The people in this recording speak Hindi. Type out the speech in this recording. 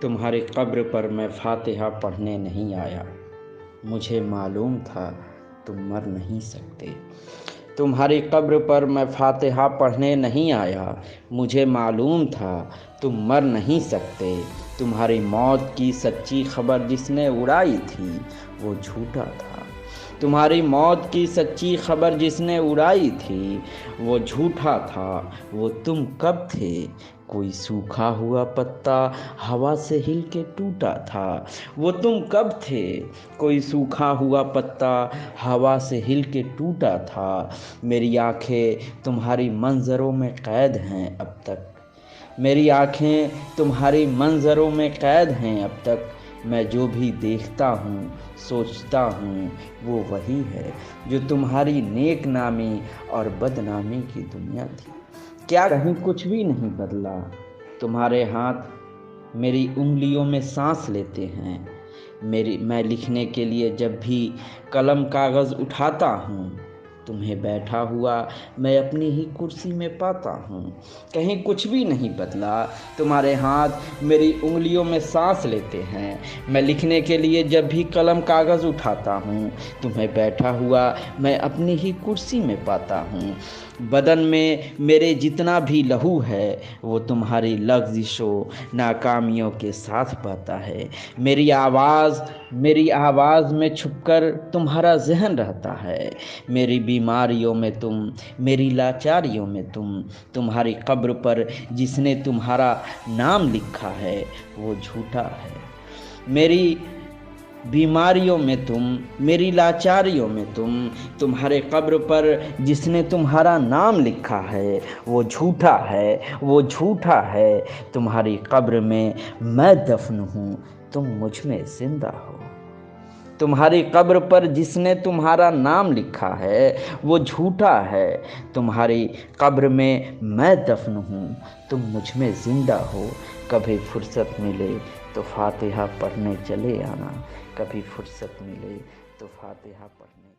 तुम्हारी कब्र पर मैं फातिहा पढ़ने नहीं आया, मुझे मालूम था तुम मर नहीं सकते। तुम्हारी कब्र पर मैं फातिहा पढ़ने नहीं आया, मुझे मालूम था तुम मर नहीं सकते। तुम्हारी मौत की सच्ची खबर जिसने उड़ाई थी वो झूठा था। तुम्हारी मौत की सच्ची खबर जिसने उड़ाई थी वो झूठा था। वो तुम कब थे? कोई सूखा हुआ पत्ता हवा से हिल के टूटा था। वो तुम कब थे? कोई सूखा हुआ पत्ता हवा से हिल के टूटा था। मेरी आंखें तुम्हारी मंजरों में कैद हैं अब तक। मेरी आंखें तुम्हारी मंजरों में कैद हैं अब तक। मैं जो भी देखता हूँ सोचता हूँ वो वही है जो तुम्हारी नेक नामी और बदनामी की दुनिया थी। क्या कहीं कुछ भी नहीं बदला? तुम्हारे हाथ मेरी उंगलियों में सांस लेते हैं। मैं लिखने के लिए जब भी कलम कागज़ उठाता हूँ, तुम्हें बैठा हुआ मैं अपनी ही कुर्सी में पाता हूँ। कहीं कुछ भी नहीं बदला। तुम्हारे हाथ मेरी उंगलियों में सांस लेते हैं। मैं लिखने के लिए जब भी कलम कागज़ उठाता हूँ, तुम्हें बैठा हुआ मैं अपनी ही कुर्सी में पाता हूँ। बदन में मेरे जितना भी लहू है वो तुम्हारी लग़्ज़िशों नाकामियों के साथ बहता है। मेरी आवाज़ में छुपकर तुम्हारा ज़हन रहता है। मेरी बीमारियों में तुम, मेरी लाचारियों में तुम। तुम्हारी कब्र पर जिसने तुम्हारा नाम लिखा है वो झूठा है। मेरी बीमारियों में तुम, मेरी लाचारियों में तुम। तुम्हारे कब्र पर जिसने तुम्हारा नाम लिखा है वो झूठा है, वो झूठा है। तुम्हारी कब्र में मैं दफन हूँ, तुम मुझ में जिंदा हो। तुम्हारी कब्र पर जिसने तुम्हारा नाम लिखा है वो झूठा है। तुम्हारी कब्र में मैं दफन हूँ, तुम मुझ में ज़िंदा हो। कभी फुर्सत मिले तो फातिहा पढ़ने चले आना। कभी फुर्सत मिले तो फातिहा पढ़ने